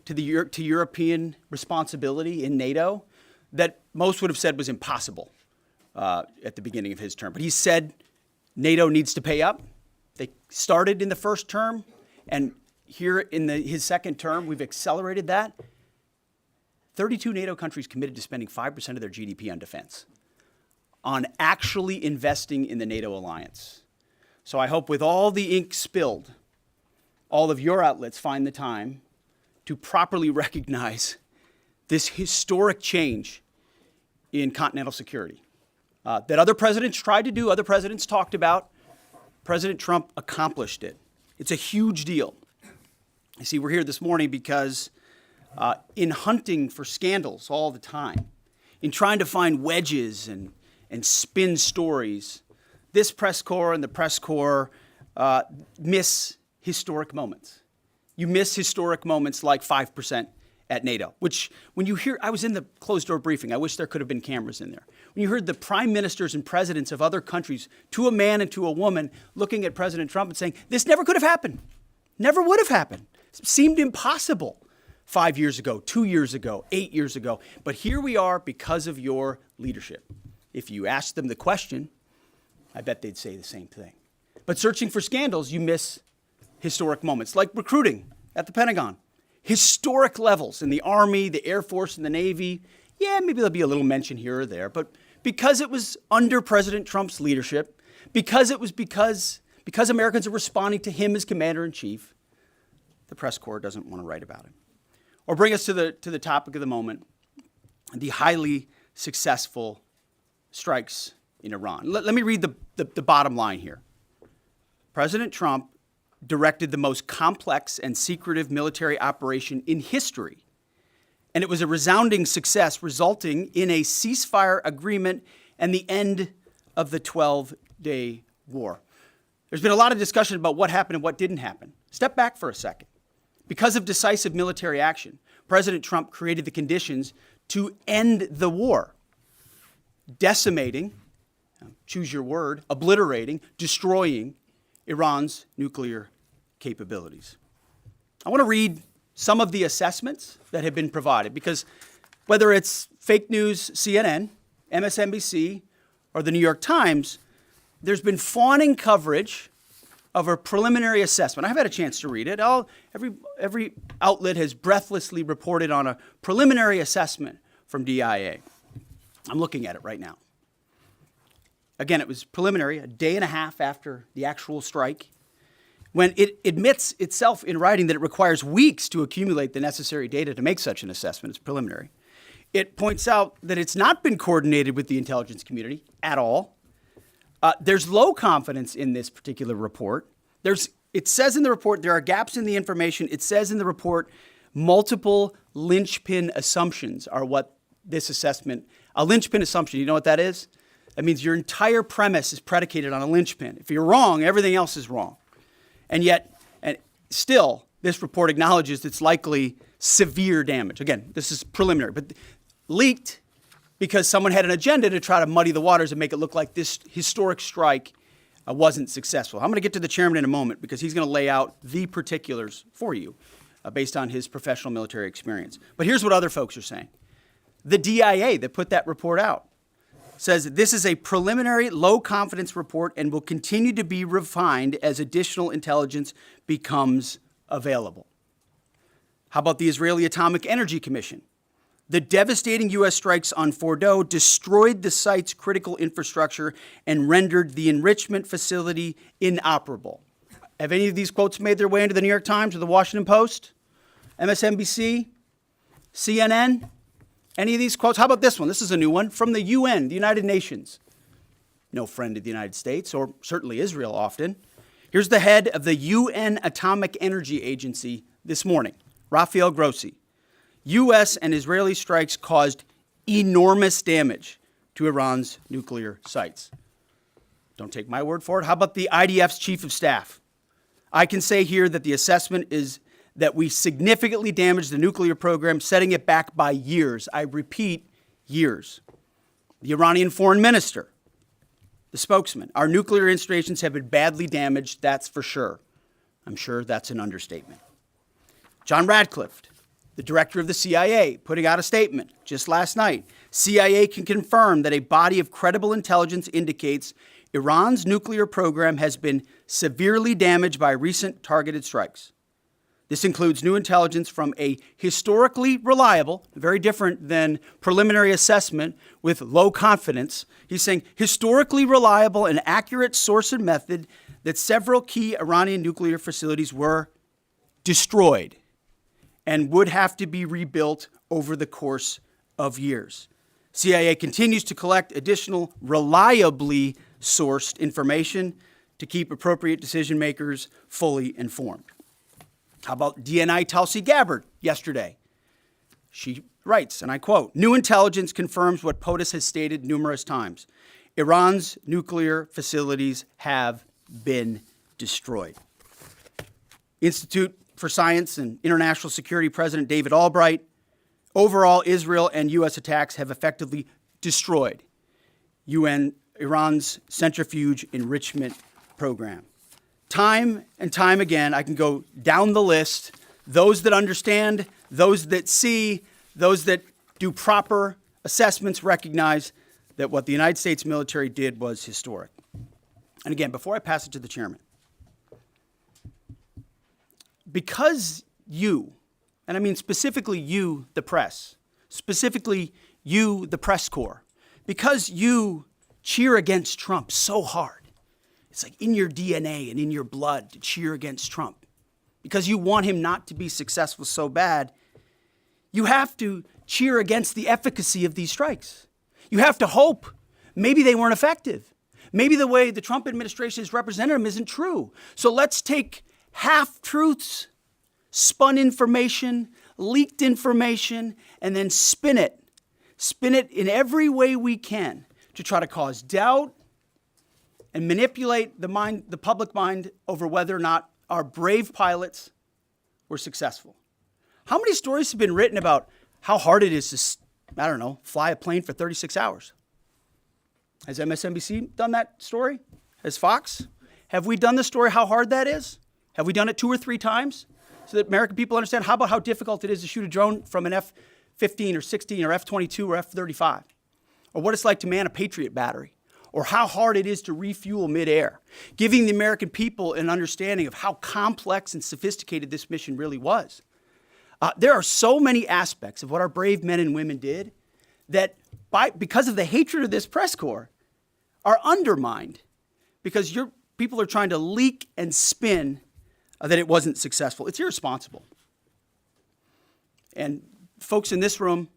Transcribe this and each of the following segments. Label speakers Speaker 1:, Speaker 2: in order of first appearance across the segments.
Speaker 1: to European responsibility in NATO that most would have said was impossible at the beginning of his term. But he said NATO needs to pay up. They started in the first term, and here in his second term, we've accelerated that. 32 NATO countries committed to spending 5% of their GDP on defense, on actually investing in the NATO alliance. So I hope with all the ink spilled, all of your outlets find the time to properly recognize this historic change in continental security that other presidents tried to do, other presidents talked about. President Trump accomplished it. It's a huge deal. You see, we're here this morning because in hunting for scandals all the time, in trying to find wedges and spin stories, this press corps and the press corps miss historic moments. You miss historic moments like 5% at NATO, which when you hear, I was in the closed door briefing, I wish there could have been cameras in there. When you heard the prime ministers and presidents of other countries, to a man and to a woman, looking at President Trump and saying, this never could have happened, never would have happened. It seemed impossible 5 years ago, 2 years ago, 8 years ago. But here we are because of your leadership. If you ask them the question, I bet they'd say the same thing. But searching for scandals, you miss historic moments, like recruiting at the Pentagon. Historic levels in the Army, the Air Force, and the Navy. Yeah, maybe there'll be a little mention here or there, but because it was under President Trump's leadership, because Americans are responding to him as commander-in-chief, the press corps doesn't want to write about it. Or bring us to the topic of the moment, the highly successful strikes in Iran. Let me read the bottom line here. President Trump directed the most complex and secretive military operation in history, and it was a resounding success, resulting in a ceasefire agreement and the end of the 12-day war. There's been a lot of discussion about what happened and what didn't happen. Step back for a second. Because of decisive military action, President Trump created the conditions to end the war, decimating, choose your word, obliterating, destroying Iran's nuclear capabilities. I want to read some of the assessments that have been provided, because whether it's fake news, CNN, MSNBC, or the New York Times, there's been fawning coverage of a preliminary assessment. I've had a chance to read it. Every outlet has breathlessly reported on a preliminary assessment from DIA. I'm looking at it right now. Again, it was preliminary, a day and a half after the actual strike, when it admits itself in writing that it requires weeks to accumulate the necessary data to make such an assessment. It's preliminary. It points out that it's not been coordinated with the intelligence community at all. There's low confidence in this particular report. It says in the report there are gaps in the information. It says in the report multiple linchpin assumptions are what this assessment, a linchpin assumption, you know what that is? That means your entire premise is predicated on a linchpin. If you're wrong, everything else is wrong. And yet, still, this report acknowledges it's likely severe damage. Again, this is preliminary, but leaked because someone had an agenda to try to muddy the waters and make it look like this historic strike wasn't successful. I'm going to get to the chairman in a moment because he's going to lay out the particulars for you based on his professional military experience. But here's what other folks are saying. The DIA that put that report out says this is a preliminary low-confidence report and will continue to be refined as additional intelligence becomes available. How about the Israeli Atomic Energy Commission? The devastating U.S. strikes on Fordow destroyed the site's critical infrastructure and rendered the enrichment facility inoperable. Have any of these quotes made their way into the New York Times or the Washington Post? MSNBC? CNN? Any of these quotes? How about this one? This is a new one from the UN, the United Nations. No friend of the United States, or certainly Israel often. Here's the head of the UN Atomic Energy Agency this morning, Rafael Grossi. U.S. and Israeli strikes caused enormous damage to Iran's nuclear sites. Don't take my word for it. How about the IDF's chief of staff? I can say here that the assessment is that we significantly damaged the nuclear program, setting it back by years. I repeat, years. The Iranian foreign minister, the spokesman, our nuclear installations have been badly damaged, that's for sure. I'm sure that's an understatement. John Radcliffe, The director of the CIA putting out a statement just last night. CIA can confirm that a body of credible intelligence indicates Iran's nuclear program has been severely damaged by recent targeted strikes. This includes new intelligence from a historically reliable, very different than preliminary assessment with low confidence. He's saying historically reliable and accurate source and method that several key Iranian nuclear facilities were destroyed and would have to be rebuilt over the course of years. CIA continues to collect additional reliably sourced information to keep appropriate decision makers fully informed. How about DNI Tulsi Gabbard yesterday? She writes, and I quote, "New intelligence confirms what POTUS has stated numerous times. Iran's nuclear facilities have been destroyed." Institute for Science and International Security President David Albright, overall, Israel and U.S. attacks have effectively destroyed Iran's centrifuge enrichment program. Time and time again, I can go down the list. Those that understand, those that see, those that do proper assessments recognize that what the United States military did was historic. And again, before I pass it to the chairman, because you, and I mean specifically you, the press, specifically you, the press corps, because you cheer against Trump so hard, it's like in your DNA and in your blood to cheer against Trump, because you want him not to be successful so bad, you have to cheer against the efficacy of these strikes. You have to hope maybe they weren't effective. Maybe the way the Trump administration has represented them isn't true. So let's take half-truths, spun information, leaked information, and then spin it. Spin it in every way we can to try to cause doubt and manipulate the public mind over whether or not our brave pilots were successful. How many stories have been written about how hard it is to, fly a plane for 36 hours? Has MSNBC done that story? Has Fox? Have we done the story how hard that is? Have we done it 2 or 3 times so that American people understand? How about how difficult it is to shoot a drone from an F-15 or 16 or F-22 or F-35? Or what it's like to man a Patriot battery? Or how hard it is to refuel midair? Giving the American people an understanding of how complex and sophisticated this mission really was. There are so many aspects of what our brave men and women did that because of the hatred of this press corps are undermined because people are trying to leak and spin that it wasn't successful. It's irresponsible. And folks in this room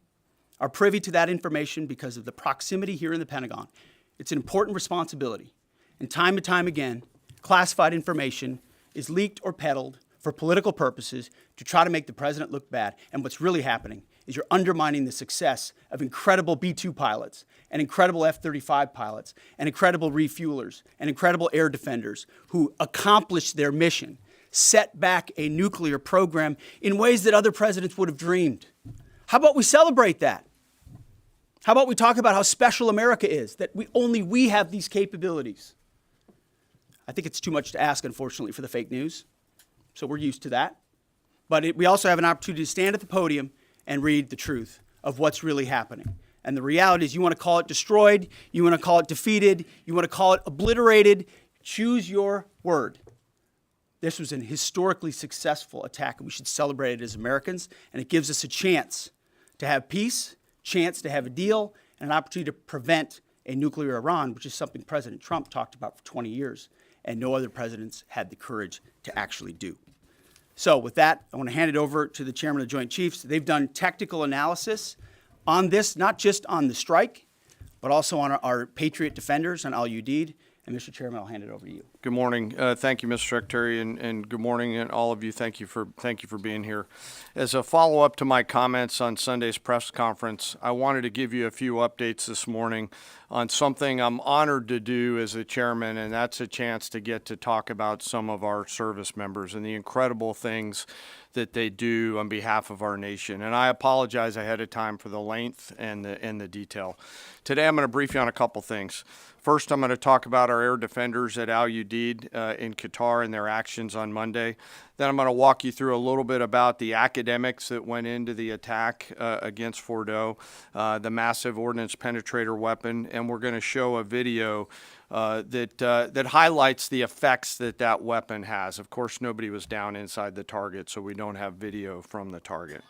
Speaker 1: are privy to that information because of the proximity here in the Pentagon. It's an important responsibility. And time again, classified information is leaked or peddled for political purposes to try to make the president look bad. And what's really happening is you're undermining the success of incredible B-2 pilots and incredible F-35 pilots and incredible refuelers and incredible air defenders who accomplished their mission, set back a nuclear program in ways that other presidents would have dreamed. How about we celebrate that? How about we talk about how special America is, that only we have these capabilities? I think it's too much to ask, unfortunately, for the fake news. So we're used to that. But we also have an opportunity to stand at the podium and read the truth of what's really happening. And the reality is you want to call it destroyed, you want to call it defeated, you want to call it obliterated, choose your word. This was an historically successful attack, and we should celebrate it as Americans. And it gives us a chance to have peace, chance to have a deal, and an opportunity to prevent a nuclear Iran, which is something President Trump talked about for 20 years, and no other presidents had the courage to actually do. So with that, I want to hand it over to the chairman of the Joint Chiefs. They've done technical analysis on this, not just on the strike, but also on our Patriot defenders, on al-Udeid. And Mr. Chairman, I'll hand it over to you.
Speaker 2: Good morning. Thank you, Mr. Secretary, and good morning, and all of you. Thank you for being here. As a follow-up to my comments on Sunday's press conference, I wanted to give you a few updates this morning on something I'm honored to do as a chairman, and that's a chance to get to talk about some of our service members and the incredible things that they do on behalf of our nation. And I apologize ahead of time for the length and the detail. Today, I'm going to brief you on a couple things. First, I'm going to talk about our air defenders at al-Udeid in Qatar and their actions on Monday. Then I'm going to walk you through a little bit about the academics that went into the attack against Fordo, the massive ordnance penetrator weapon, and we're going to show a video that highlights the effects that weapon has. Of course, nobody was down inside the target, so we don't have video from the target.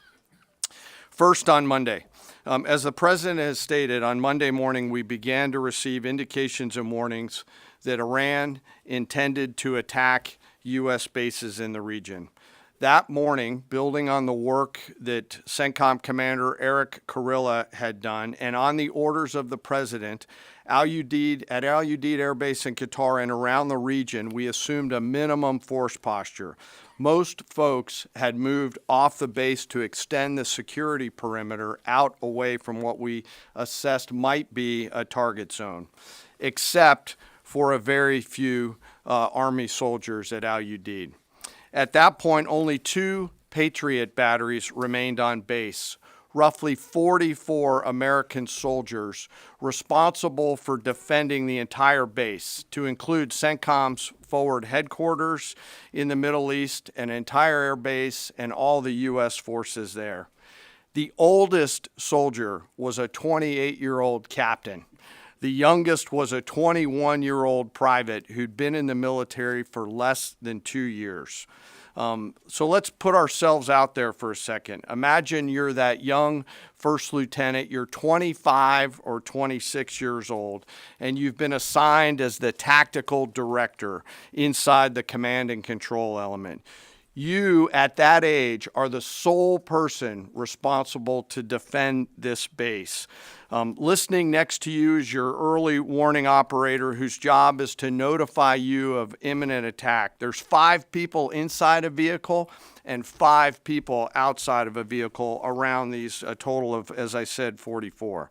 Speaker 2: First, on Monday, as the president has stated, on Monday morning we began to receive indications and warnings that Iran intended to attack U.S. bases in the region. That morning, building on the work that CENTCOM Commander Eric Kurilla had done, and on the orders of the president, at Al Udeid Air Base in Qatar and around the region, we assumed a minimum force posture. Most folks had moved off the base to extend the security perimeter out away from what we assessed might be a target zone, except for a very few Army soldiers at Al Udeid. At that point, only 2 Patriot batteries remained on base, roughly 44 American soldiers responsible for defending the entire base, to include CENTCOM's forward headquarters in the Middle East, an entire air base, and all the U.S. forces there. The oldest soldier was a 28-year-old captain. The youngest was a 21-year-old private who'd been in the military for less than 2 years. So let's put ourselves out there for a second. Imagine you're that young first lieutenant, you're 25 or 26 years old, and you've been assigned as the tactical director inside the command and control element. You, at that age, are the sole person responsible to defend this base. Listening next to you is your early warning operator whose job is to notify you of imminent attack. There's 5 people inside a vehicle and 5 people outside of a vehicle around these, a total of, as I said, 44.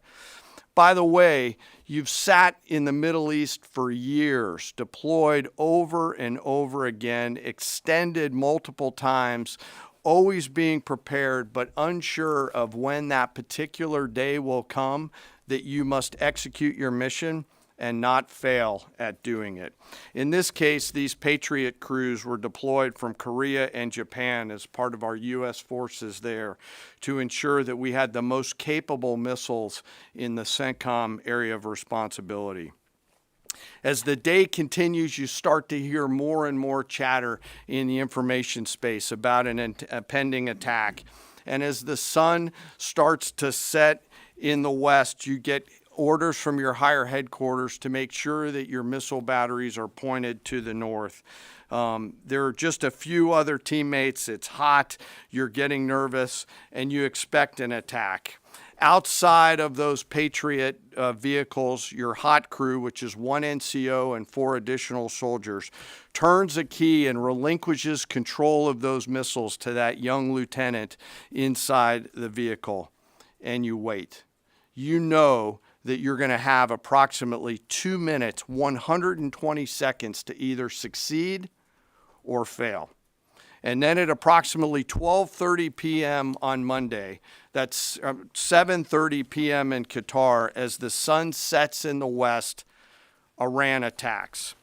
Speaker 2: By the way, you've sat in the Middle East for years, deployed over and over again, extended multiple times, always being prepared, but unsure of when that particular day will come that you must execute your mission and not fail at doing it. In this case, these Patriot crews were deployed from Korea and Japan as part of our U.S. forces there to ensure that we had the most capable missiles in the CENTCOM area of responsibility. As the day continues, you start to hear more and more chatter in the information space about a pending attack. And as the sun starts to set in the west, you get orders from your higher headquarters to make sure that your missile batteries are pointed to the north. There are just a few other teammates. It's hot, you're getting nervous, and you expect an attack. Outside of those Patriot vehicles, your hot crew, which is 1 NCO and 4 additional soldiers, turns a key and relinquishes control of those missiles to that young lieutenant inside the vehicle. And you wait. You know that you're going to have approximately 2 minutes, 120 seconds to either succeed or fail. And then at approximately 12:30 p.m. on Monday, that's 7:30 p.m. in Qatar, as the sun sets in the west, Iran attacks.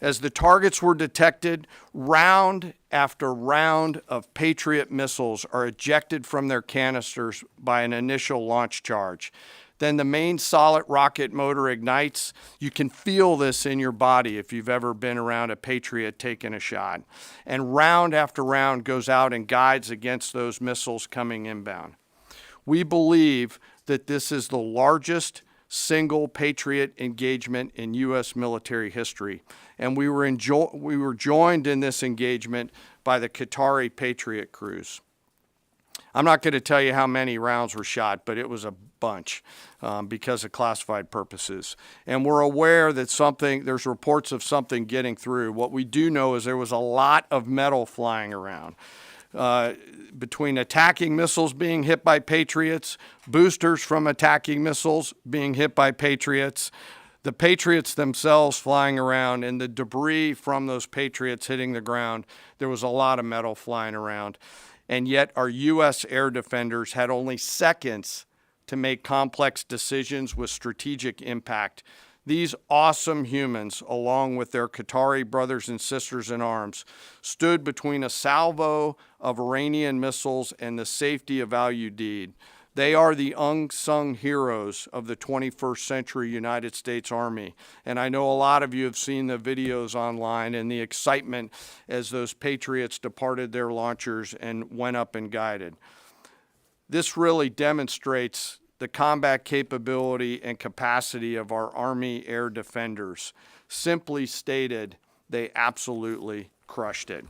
Speaker 2: As the targets were detected, round after round of Patriot missiles are ejected from their canisters by an initial launch charge. Then the main solid rocket motor ignites. You can feel this in your body if you've ever been around a Patriot taking a shot. And round after round goes out and guides against those missiles coming inbound. We believe that this is the largest single Patriot engagement in U.S. military history. And we were joined in this engagement by the Qatari Patriot crews. I'm not going to tell you how many rounds were shot, but it was a bunch because of classified purposes. And we're aware that there's reports of something getting through. What we do know is there was a lot of metal flying around. Between attacking missiles being hit by Patriots, boosters from attacking missiles being hit by Patriots, the Patriots themselves flying around, and the debris from those Patriots hitting the ground, there was a lot of metal flying around. And yet our U.S. air defenders had only seconds to make complex decisions with strategic impact These awesome humans, along with their Qatari brothers and sisters in arms, stood between a salvo of Iranian missiles and the safety of Al Udeid. They are the unsung heroes of the 21st century United States Army. And I know a lot of you have seen the videos online and the excitement as those Patriots departed their launchers and went up and guided. This really demonstrates the combat capability and capacity of our Army air defenders. Simply stated, they absolutely crushed it.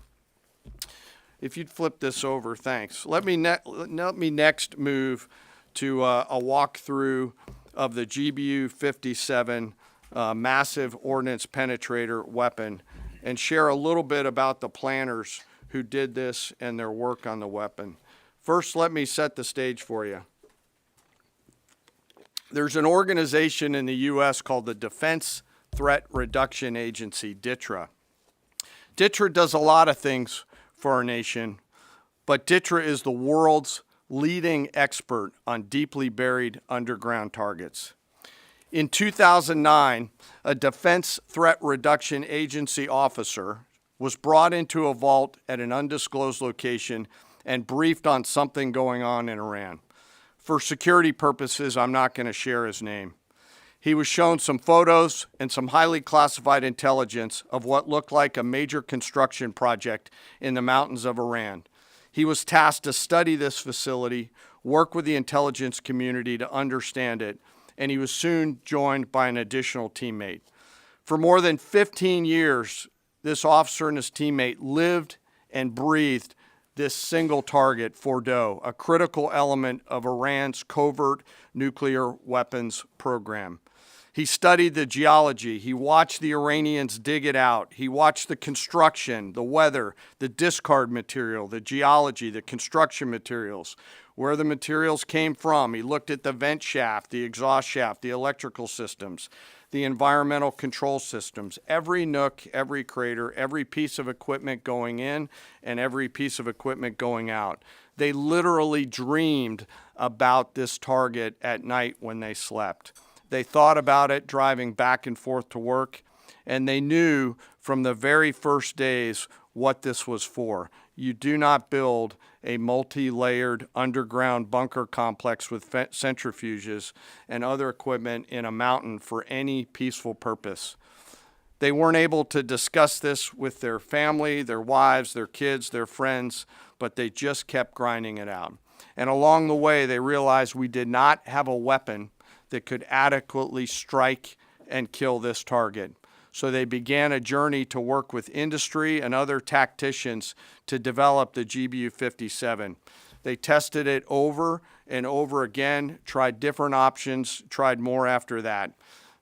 Speaker 2: If you'd flip this over, thanks. Let me next move to a walkthrough of the GBU-57 massive ordnance penetrator weapon and share a little bit about the planners who did this and their work on the weapon. First, let me set the stage for you. There's an organization in the U.S. called the Defense Threat Reduction Agency, DTRA. DTRA does a lot of things for our nation, but DTRA is the world's leading expert on deeply buried underground targets. In 2009, a Defense Threat Reduction Agency officer was brought into a vault at an undisclosed location and briefed on something going on in Iran. For security purposes, I'm not going to share his name. He was shown some photos and some highly classified intelligence of what looked like a major construction project in the mountains of Iran. He was tasked to study this facility, work with the intelligence community to understand it, and he was soon joined by an additional teammate. For more than 15 years, this officer and his teammate lived and breathed this single target, Fordow, a critical element of Iran's covert nuclear weapons program. He studied the geology. He watched the Iranians dig it out. He watched the construction, the weather, the discard material, the geology, the construction materials, where the materials came from. He looked at the vent shaft, the exhaust shaft, the electrical systems, the environmental control systems, every nook, every crater, every piece of equipment going in and every piece of equipment going out. They literally dreamed about this target at night when they slept. They thought about it driving back and forth to work, and they knew from the very first days what this was for. You do not build a multi-layered underground bunker complex with centrifuges and other equipment in a mountain for any peaceful purpose. They weren't able to discuss this with their family, their wives, their kids, their friends, but they just kept grinding it out. And along the way, they realized we did not have a weapon that could adequately strike and kill this target. So they began a journey to work with industry and other tacticians to develop the GBU-57. They tested it over and over again, tried different options, tried more after that.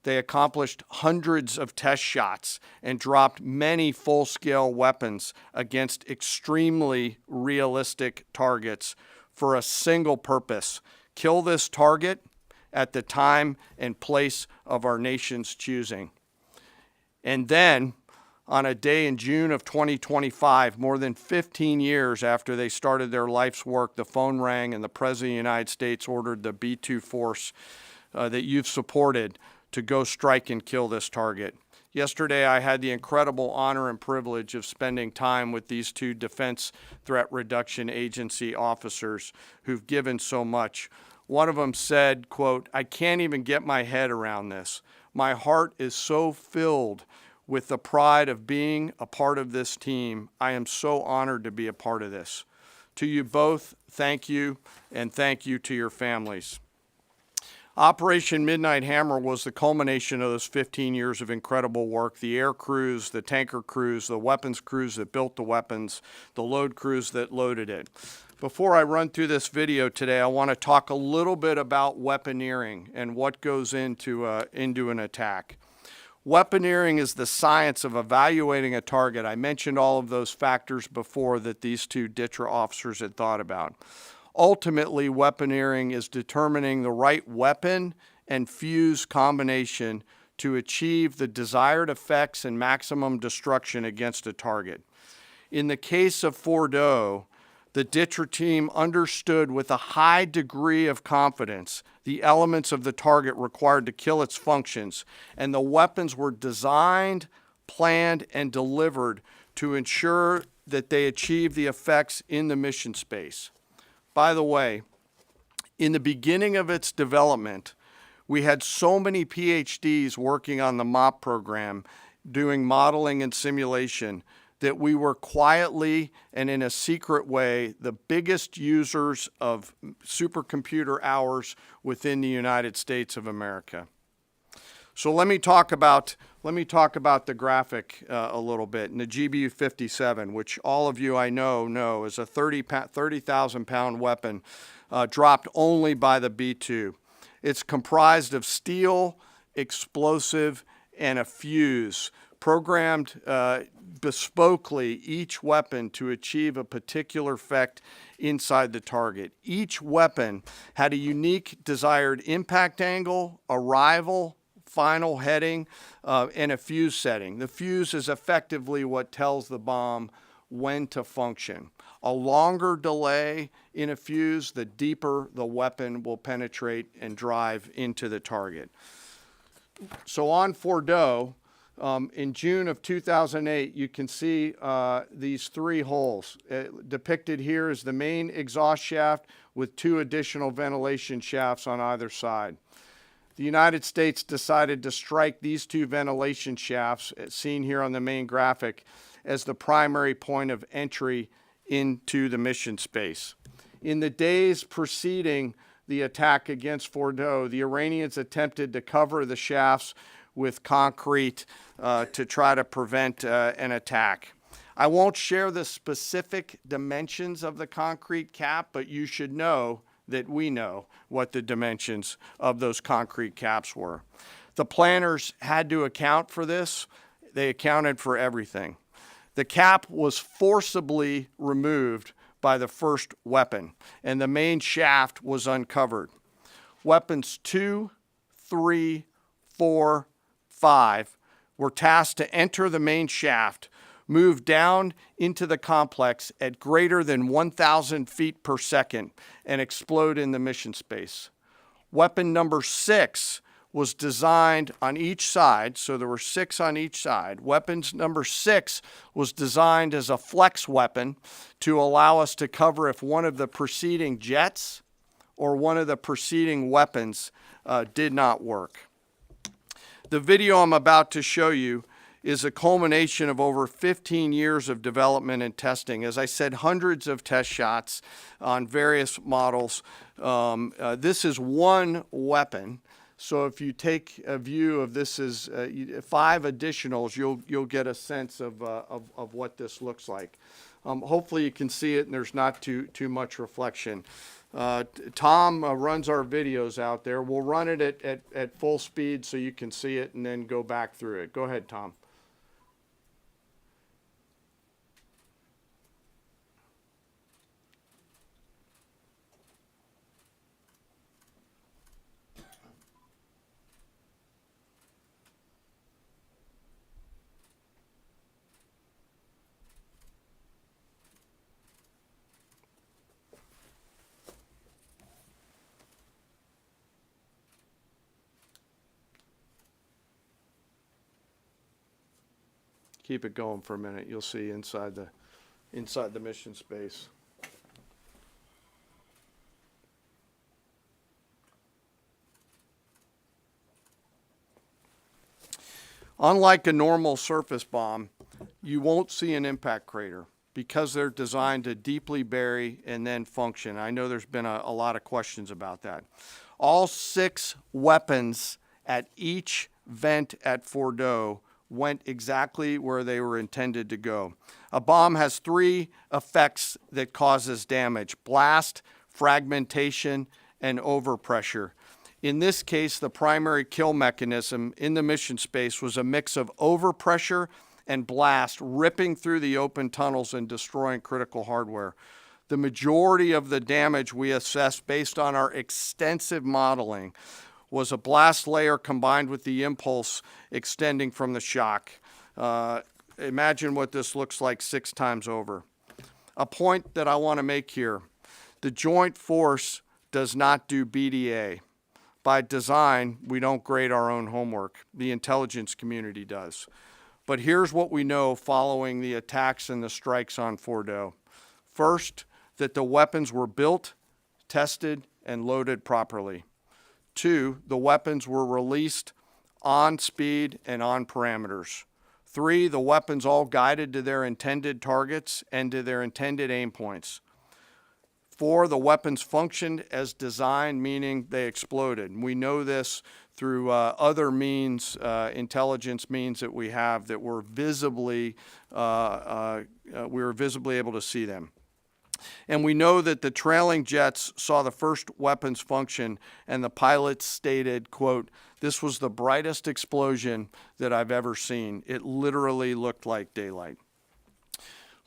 Speaker 2: They accomplished hundreds of test shots and dropped many full-scale weapons against extremely realistic targets for a single purpose: kill this target at the time and place of our nation's choosing. And then, on a day in June of 2025, more than 15 years after they started their life's work, the phone rang and the President of the United States ordered the B-2 force that you've supported to go strike and kill this target. Yesterday, I had the incredible honor and privilege of spending time with these two Defense Threat Reduction Agency officers who've given so much. One of them said, quote, "I can't even get my head around this. My heart is so filled with the pride of being a part of this team. I am so honored to be a part of this." To you both, thank you, and thank you to your families. Operation Midnight Hammer was the culmination of those 15 years of incredible work. The air crews, the tanker crews, the weapons crews that built the weapons, the load crews that loaded it. Before I run through this video today, I want to talk a little bit about weaponeering and what goes into an attack. Weaponeering is the science of evaluating a target. I mentioned all of those factors before that these two DTRA officers had thought about. Ultimately, weaponeering is determining the right weapon and fuse combination to achieve the desired effects and maximum destruction against a target. In the case of Fordow, The DTRA team understood with a high degree of confidence the elements of the target required to kill its functions, and the weapons were designed, planned, and delivered to ensure that they achieve the effects in the mission space. By the way, in the beginning of its development, we had so many PhDs working on the MOP program, doing modeling and simulation, that we were quietly and in a secret way the biggest users of supercomputer hours within the United States of America. So let me talk about the graphic a little bit. And the GBU-57, which all of you I know is a 30,000 pound weapon dropped only by the B-2. It's comprised of steel, explosive, and a fuse, programmed bespokely each weapon to achieve a particular effect inside the target. Each weapon had a unique desired impact angle, arrival, final heading, and a fuse setting. The fuse is effectively what tells the bomb when to function. A longer delay in a fuse, the deeper the weapon will penetrate and drive into the target. So on Fordo, in June of 2008, you can see these three holes. Depicted here is the main exhaust shaft with 2 additional ventilation shafts on either side. The United States decided to strike these 2 ventilation shafts, seen here on the main graphic, as the primary point of entry into the mission space. In the days preceding the attack against Fordo, the Iranians attempted to cover the shafts with concrete to try to prevent an attack. I won't share the specific dimensions of the concrete cap, but you should know that we know what the dimensions of those concrete caps were. The planners had to account for this. They accounted for everything. The cap was forcibly removed by the first weapon, and the main shaft was uncovered. Weapons 2, 3, 4, 5 were tasked to enter the main shaft, move down into the complex at greater than 1,000 feet per second, and explode in the mission space. Weapon number 6 was designed on each side, so there were 6 on each side. Weapons number 6 was designed as a flex weapon to allow us to cover if one of the preceding jets or one of the preceding weapons did not work. The video I'm about to show you is a culmination of over 15 years of development and testing. As I said, hundreds of test shots on various models. This is one weapon. So if you take a view of this as 5 additionals, you'll get a sense of what this looks like. Hopefully you can see it and there's not too much reflection. Tom runs our videos out there. We'll run it at full speed so you can see it and then go back through it. Go ahead, Tom. Keep it going for a minute. You'll see inside the mission space. Unlike a normal surface bomb, you won't see an impact crater because they're designed to deeply bury and then function. I know there's been a lot of questions about that. All 6 weapons at each vent at Fordo went exactly where they were intended to go. A bomb has 3 effects that causes damage: blast, fragmentation, and overpressure. In this case, the primary kill mechanism in the mission space was a mix of overpressure and blast, ripping through the open tunnels and destroying critical hardware. The majority of the damage we assessed based on our extensive modeling was a blast layer combined with the impulse extending from the shock. Imagine what this looks like 6 times over. A point that I want to make here. The Joint Force does not do BDA. By design, we don't grade our own homework. The intelligence community does. But here's what we know following the attacks and the strikes on Fordo. First, that the weapons were built, tested, and loaded properly. 2, the weapons were released on speed and on parameters. 3, the weapons all guided to their intended targets and to their intended aim points. 4, the weapons functioned as designed, meaning they exploded. We know this through other means, intelligence means that we have that were visibly, we were visibly able to see them. And we know that the trailing jets saw the first weapons function, and the pilots stated, quote, "This was the brightest explosion that I've ever seen. It literally looked like daylight."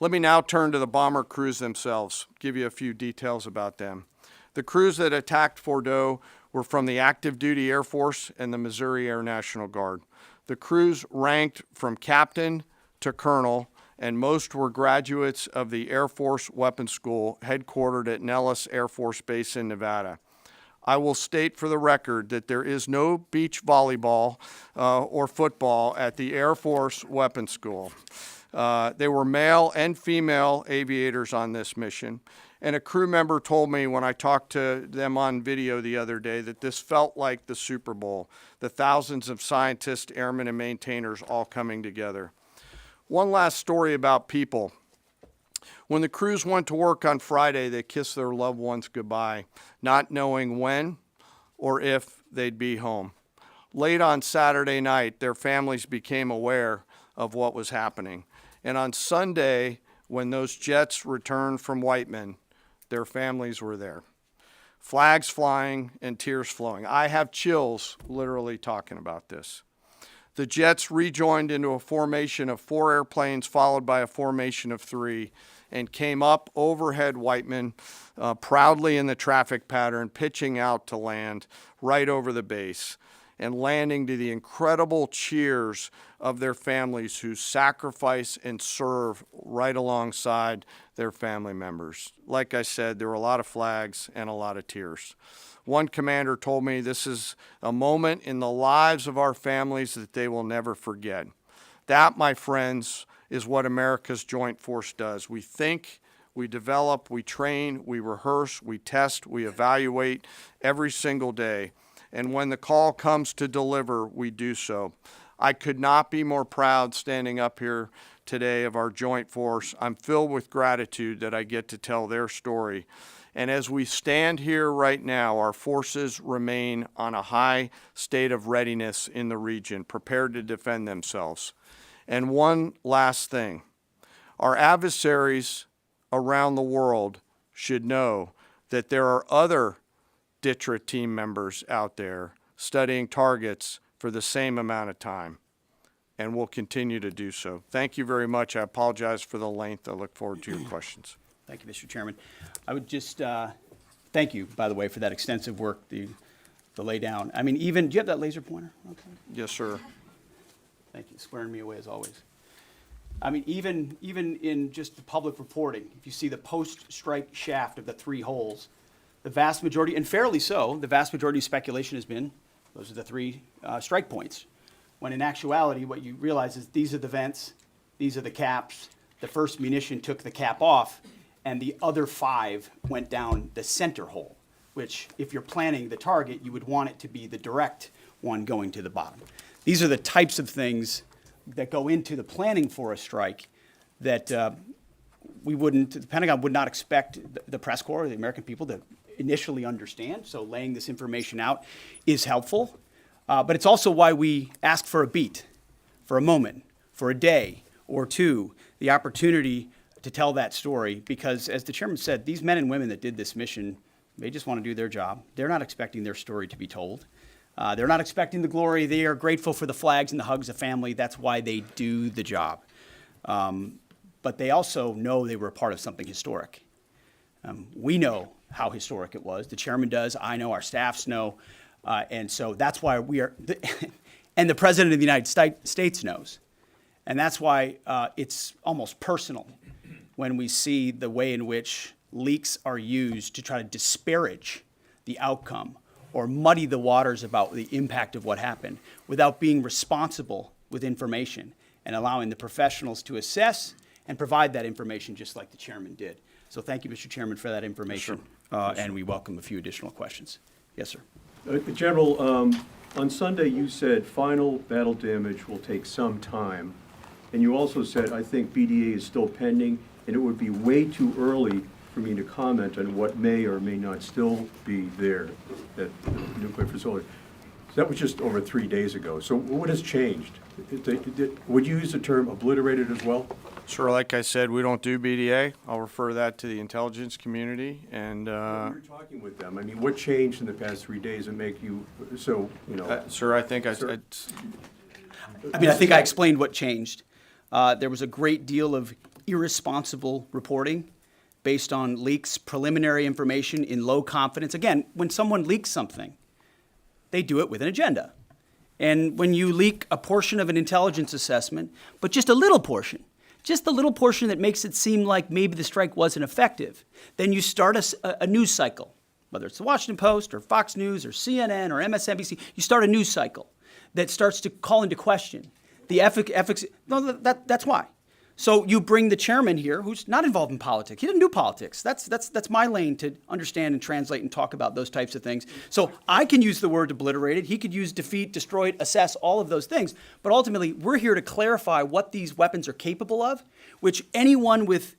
Speaker 2: Let me now turn to the bomber crews themselves, give you a few details about them. The crews that attacked Fordo were from the active duty Air Force and the Missouri Air National Guard. The crews ranked from captain to colonel, and most were graduates of the Air Force Weapons School, headquartered at Nellis Air Force Base in Nevada. I will state for the record that there is no beach volleyball or football at the Air Force Weapons School. There were male and female aviators on this mission, and a crew member told me when I talked to them on video the other day that this felt like the Super Bowl, the thousands of scientists, airmen, and maintainers all coming together. One last story about people. When the crews went to work on Friday, they kissed their loved ones goodbye, not knowing when or if they'd be home. Late on Saturday night, their families became aware of what was happening. And on Sunday, when those jets returned from Whiteman, their families were there. Flags flying and tears flowing. I have chills literally talking about this. The jets rejoined into a formation of 4 airplanes followed by a formation of 3 and came up overhead Whiteman proudly in the traffic pattern, pitching out to land right over the base and landing to the incredible cheers of their families who sacrifice and serve right alongside their family members. Like I said, there were a lot of flags and a lot of tears. One commander told me this is a moment in the lives of our families that they will never forget. That, my friends, is what America's Joint Force does. We think, we develop, we train, we rehearse, we test, we evaluate every single day. And when the call comes to deliver, we do so. I could not be more proud standing up here today of our Joint Force. I'm filled with gratitude that I get to tell their story. And as we stand here right now, our forces remain on a high state of readiness in the region, prepared to defend themselves. And one last thing, our adversaries around the world should know that there are other DTRA team members out there studying targets for the same amount of time, and will continue to do so. Thank you very much. I apologize for the length. I look forward to your questions.
Speaker 1: Thank you, Mr. Chairman. I would just thank you, by the way, for that extensive work, the lay down. I mean, even, do you have that laser pointer? Okay.
Speaker 2: Yes, sir.
Speaker 1: Thank you, squaring me away as always. I mean, even in just the public reporting, if you see the post-strike shaft of the 3 holes, the vast majority, and fairly so, the vast majority of speculation has been, those are the 3 strike points. When in actuality, what you realize is these are the vents, these are the caps, the first munition took the cap off, and the other 5 went down the center hole, which if you're planning the target, you would want it to be the direct one going to the bottom. These are the types of things that go into the planning for a strike that the Pentagon would not expect the press corps, the American people, to initially understand. So laying this information out is helpful. But it's also why we ask for a beat, for a moment, for a day or 2, the opportunity to tell that story. Because as the chairman said, these men and women that did this mission, they just want to do their job. They're not expecting their story to be told. They're not expecting the glory. They are grateful for the flags and the hugs of family. That's why they do the job. But they also know they were a part of something historic. We know how historic it was. The chairman does. I know. Our staffs know. And so that's why we are, and the President of the United States knows. And that's why it's almost personal when we see the way in which leaks are used to try to disparage the outcome or muddy the waters about the impact of what happened without being responsible with information and allowing the professionals to assess and provide that information just like the chairman did. So thank you, Mr. Chairman, for that information. And we welcome a few additional questions. Yes, sir.
Speaker 3: General, on Sunday you said final battle damage will take some time. And you also said, I think BDA is still pending, and it would be way too early for me to comment on what may or may not still be there at the nuclear facility. So that was just over 3 days ago. So what has changed? Would you use the term obliterated as well?
Speaker 2: Sure, like I said, we don't do BDA. I'll refer that to the intelligence community, and
Speaker 3: You're talking with them. I mean, what changed in the past 3 days that make you so, you know?
Speaker 2: sir, I think
Speaker 3: Sir.
Speaker 1: I mean, I think I explained what changed. There was a great deal of irresponsible reporting based on leaks, preliminary information in low confidence. Again, when someone leaks something, they do it with an agenda. And when you leak a portion of an intelligence assessment, but just a little portion that makes it seem like maybe the strike wasn't effective, then you start a news cycle, whether it's the Washington Post or Fox News or CNN or MSNBC, you start a news cycle that starts to call into question the efficacy. No, that's why. So you bring the chairman here, who's not involved in politics. He doesn't do politics. That's my lane to understand and translate and talk about those types of things. So I can use the word obliterated. He could use defeat, destroyed, assess, all of those things. But ultimately, we're here to clarify what these weapons are capable of, which anyone with,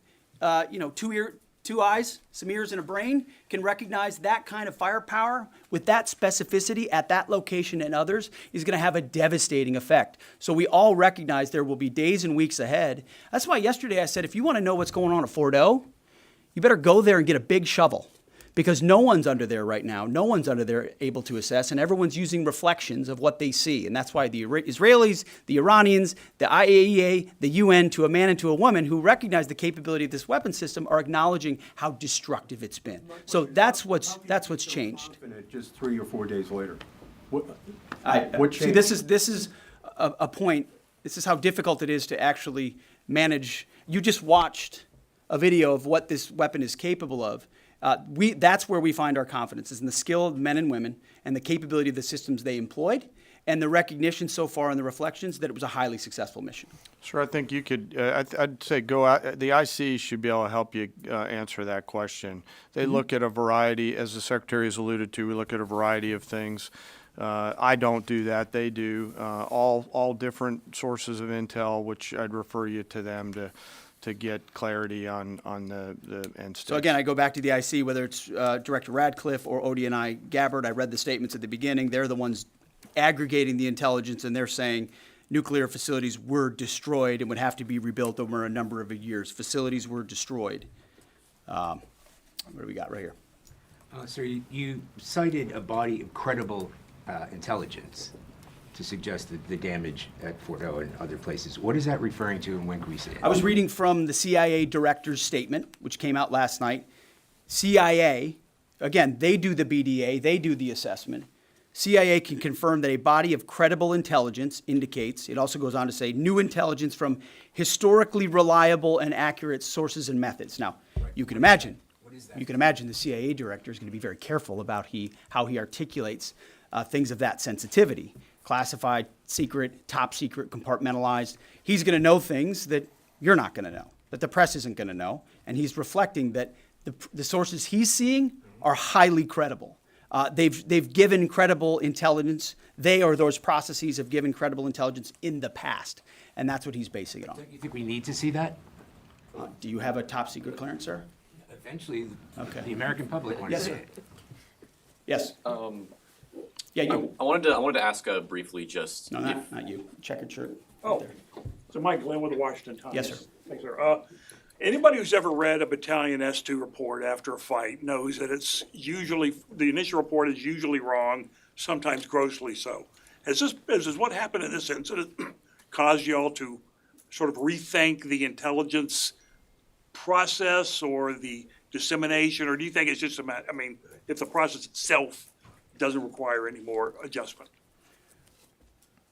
Speaker 1: two eyes, some ears, and a brain can recognize that kind of firepower with that specificity at that location and others is going to have a devastating effect. So we all recognize there will be days and weeks ahead. That's why yesterday I said, if you want to know what's going on at Fort O, you better go there and get a big shovel, because no one's under there right now. No one's under there able to assess, and everyone's using reflections of what they see. And that's why the Israelis, the Iranians, the IAEA, the UN, to a man and to a woman who recognize the capability of this weapon system, are acknowledging how destructive it's been. So that's what's changed.
Speaker 3: Confident just 3 or 4 days later. What
Speaker 1: See,
Speaker 3: changed?
Speaker 1: this is a point. This is how difficult it is to actually manage. You just watched a video of what this weapon is capable of. That's where we find our confidence, is in the skill of men and women and the capability of the systems they employed, and the recognition so far in the reflections that it was a highly successful mission.
Speaker 2: sir, I think you could. I'd say go out. The IC should be able to help you answer that question. They look at a variety, as the secretary has alluded to. We look at a variety of things. I don't do that. They do. All different sources of intel, which I'd refer you to them to get clarity on the end state.
Speaker 1: So again, I go back to the IC, whether it's Director Radcliffe or ODNI Gabbard. I read the statements at the beginning. They're the ones aggregating the intelligence, and they're saying nuclear facilities were destroyed and would have to be rebuilt over a number of years. Facilities were destroyed. What do we got right here?
Speaker 4: Sir, you cited a body of credible intelligence to suggest that the damage at Fort O and other places. What is that referring to, and when can we see it?
Speaker 1: I was reading from the CIA director's statement, which came out last night. CIA, again, they do the BDA, they do the assessment. CIA can confirm that a body of credible intelligence indicates, it also goes on to say, new intelligence from historically reliable and accurate sources and methods. Now, you can imagine, the CIA director is going to be very careful about how he articulates things of that sensitivity. Classified, secret, top secret, compartmentalized. He's going to know things that you're not going to know, that the press isn't going to know, and he's reflecting that the sources he's seeing are highly credible. They've given credible intelligence. They or those processes have given credible intelligence in the past, and that's what he's basing it on.
Speaker 4: Don't you think we need to see that?
Speaker 1: Do you have a top secret clearance, sir?
Speaker 4: Eventually,
Speaker 1: Okay.
Speaker 4: the American public wants
Speaker 1: Yes,
Speaker 4: to see
Speaker 1: sir.
Speaker 4: it.
Speaker 1: Yes. Yeah, you.
Speaker 5: I wanted to ask briefly just
Speaker 1: No, not you. Checkered shirt.
Speaker 6: Oh, so Mike Glenn with the Washington Times.
Speaker 1: Yes, sir.
Speaker 6: Thanks, sir. Anybody who's ever read a Battalion S2 report after a fight knows that it's usually, the initial report is usually wrong, sometimes grossly so. Has what happened in this incident caused y'all to sort of rethink the intelligence process or the dissemination, or do you think it's just if the process itself doesn't require any more adjustment?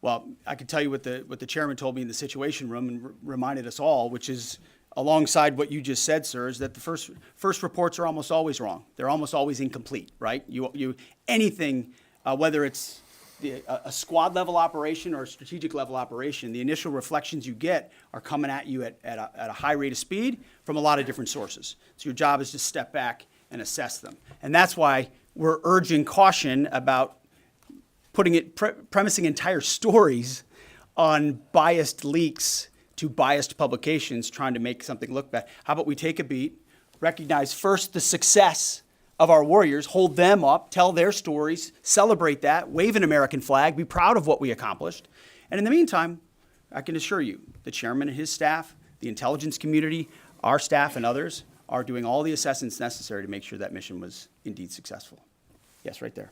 Speaker 1: Well, I can tell you what the chairman told me in the Situation Room and reminded us all, which is alongside what you just said, sir, is that the first reports are almost always wrong. They're almost always incomplete, right? Anything, whether it's a squad level operation or a strategic level operation, the initial reflections you get are coming at you at a high rate of speed from a lot of different sources. So your job is to step back and assess them. And that's why we're urging caution about premising entire stories on biased leaks to biased publications trying to make something look bad. How about we take a beat, recognize first the success of our warriors, hold them up, tell their stories, celebrate that, wave an American flag, be proud of what we accomplished. And in the meantime, I can assure you, the chairman and his staff, the intelligence community, our staff and others are doing all the assessments necessary to make sure that mission was indeed successful. Yes, right there.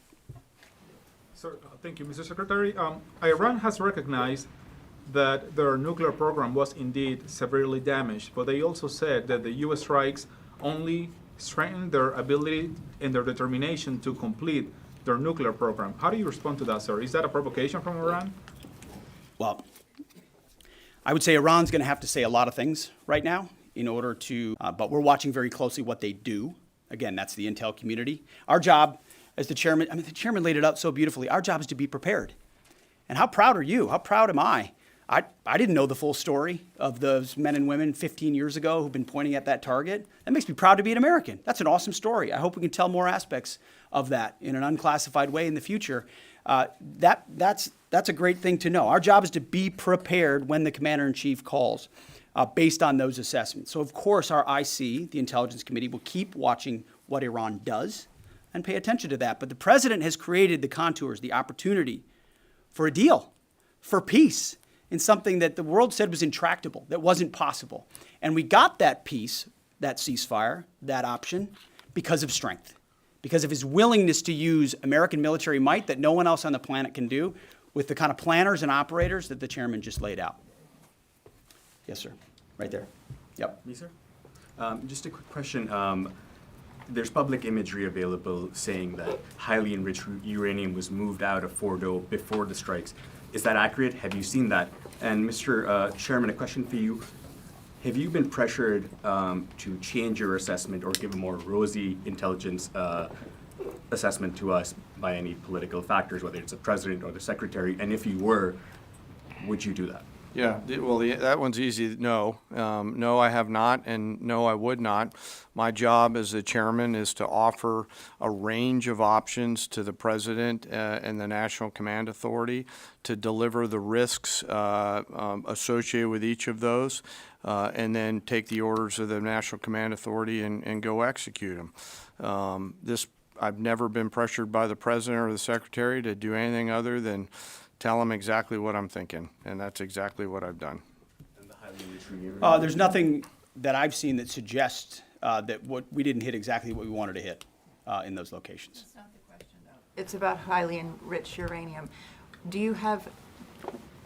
Speaker 7: Sir, thank you, Mr. Secretary. Iran has recognized that their nuclear program was indeed severely damaged, but they also said that the U.S. strikes only strengthened their ability and their determination to complete their nuclear program. How do you respond to that, sir? Is that a provocation from Iran?
Speaker 1: Well, I would say Iran's going to have to say a lot of things right now in order to, but we're watching very closely what they do. Again, that's the intel community. Our job as the chairman, the chairman laid it out so beautifully. Our job is to be prepared. And how proud are you? How proud am I? I didn't know the full story of those men and women 15 years ago who've been pointing at that target. That makes me proud to be an American. That's an awesome story. I hope we can tell more aspects of that in an unclassified way in the future. That's a great thing to know. Our job is to be prepared when the commander-in-chief calls based on those assessments. So, of course, our IC, the Intelligence Committee, will keep watching what Iran does and pay attention to that. But the president has created the contours, the opportunity for a deal, for peace, in something that the world said was intractable, that wasn't possible. And we got that peace, that ceasefire, that option, because of strength, because of his willingness to use American military might that no one else on the planet can do with the kind of planners and operators that the chairman just laid out. Yes, sir. Right there. Yep.
Speaker 8: Me, sir? Just a quick question. There's public imagery available saying that highly enriched uranium was moved out of Fordo before the strikes. Is that accurate? Have you seen that? And Mr. Chairman, a question for you. Have you been pressured to change your assessment or give a more rosy intelligence assessment to us by any political factors, whether it's the president or the secretary? And if you were, would you do that?
Speaker 2: Yeah, well, that one's easy. No. No, I have not, and no, I would not. My job as the chairman is to offer a range of options to the president and the National Command Authority to deliver the risks associated with each of those, and then take the orders of the National Command Authority and go execute them. I've never been pressured by the president or the secretary to do anything other than tell them exactly what I'm thinking, and that's exactly what I've done.
Speaker 8: And the highly enriched uranium?
Speaker 1: There's nothing that I've seen that suggests that we didn't hit exactly what we wanted to hit in those locations.
Speaker 9: That's not the question, though. It's about highly enriched uranium. Do you have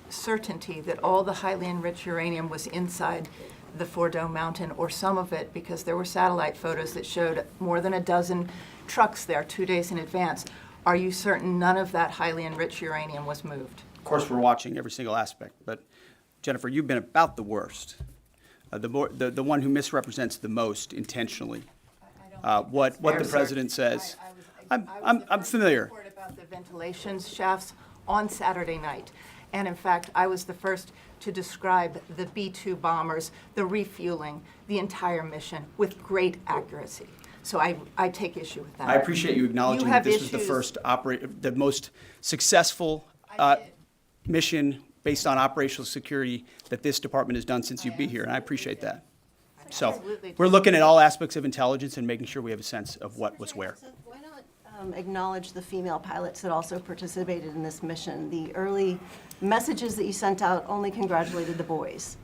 Speaker 9: certainty that all the highly enriched uranium was inside the Fordo mountain, or some of it, because there were satellite photos that showed more than a dozen trucks there 2 days in advance? Are you certain none of that highly enriched uranium was moved?
Speaker 1: Of course, we're watching every single aspect, but Jennifer, you've been about the worst, the one who misrepresents the most intentionally. What the president says. I'm familiar.
Speaker 9: I report about the ventilation shafts on Saturday night, and in fact, I was the first to describe the B-2 bombers, the refueling, the entire mission with great accuracy. So I take issue with that.
Speaker 1: I appreciate you acknowledging that this was the first the most successful mission based on operational security that this department has done since you've been here, and I appreciate that. So
Speaker 9: Absolutely.
Speaker 1: we're looking at all aspects of intelligence and making sure we have a sense of what was where.
Speaker 10: So why not acknowledge the female pilots that also participated in this mission? The early messages that you sent out only congratulated the boys.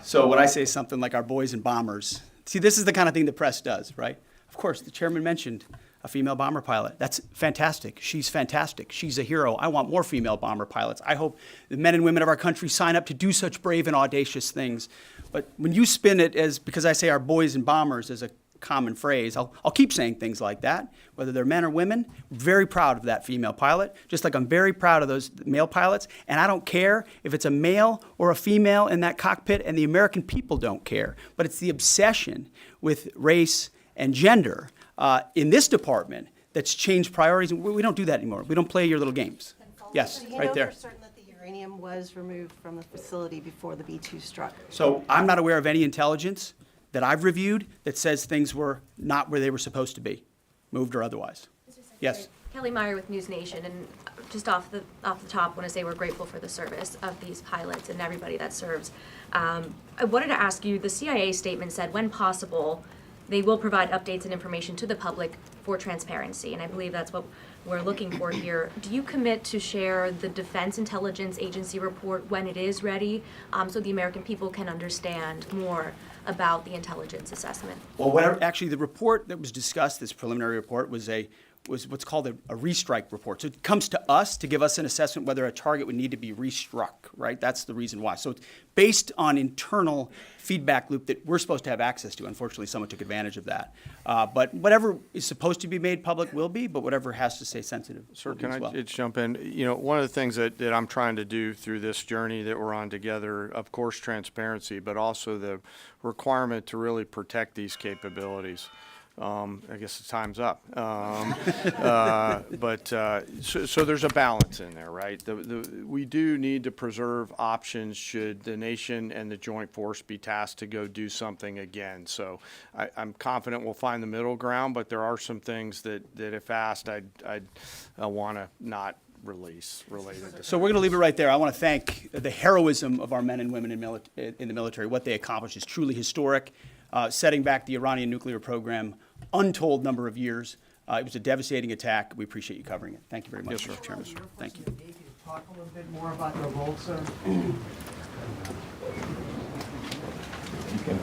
Speaker 1: So when I say something like our boys and bombers, see, this is the kind of thing the press does, right? Of course, the chairman mentioned a female bomber pilot. That's fantastic. She's fantastic. She's a hero. I want more female bomber pilots. I hope the men and women of our country sign up to do such brave and audacious things. But when you spin it as, because I say our boys and bombers, as a common phrase. I'll keep saying things like that, whether they're men or women. Very proud of that female pilot, just like I'm very proud of those male pilots. And I don't care if it's a male or a female in that cockpit, and the American people don't care. But it's the obsession with race and gender in this department that's changed priorities. We don't do that anymore. We don't play your little games. Yes,
Speaker 10: Do you
Speaker 1: right
Speaker 10: know
Speaker 1: there.
Speaker 10: for certain that the uranium was removed from the facility before the B-2 struck?
Speaker 1: So I'm not aware of any intelligence that I've reviewed that says things were not where they were supposed to be, moved or otherwise. Yes.
Speaker 11: Kelly Meyer with News Nation, and just off the top, want to say we're grateful for the service of these pilots and everybody that serves. I wanted to ask you, the CIA statement said, when possible, they will provide updates and information to the public for transparency, and I believe that's what we're looking for here. Do you commit to share the Defense Intelligence Agency report when it is ready, so the American people can understand more about the intelligence assessment?
Speaker 1: Well, actually, the report that was discussed, this preliminary report, was what's called a restrike report. So it comes to us to give us an assessment whether a target would need to be restruck, right? That's the reason why. So it's based on internal feedback loop that we're supposed to have access to. Unfortunately, someone took advantage of that. But whatever is supposed to be made public will be, but whatever has to stay sensitive
Speaker 2: Sir,
Speaker 1: will be
Speaker 2: can
Speaker 1: as
Speaker 2: I
Speaker 1: well.
Speaker 2: just jump in? You know, one of the things that I'm trying to do through this journey that we're on together, of course, transparency, but also the requirement to really protect these capabilities. I guess the time's up. So there's a balance in there, right? We do need to preserve options should the nation and the joint force be tasked to go do something again. So I'm confident we'll find the middle ground, but there are some things that if asked, I want to not release related to.
Speaker 1: So we're going to leave it right there. I want to thank the heroism of our men and women in the military. What they accomplished is truly historic, setting back the Iranian nuclear program untold number of years. It was a devastating attack. We appreciate you covering it. Thank you very much, Mr. Chairman. Thank you.
Speaker 12: Talk a little bit more about the role, sir. You can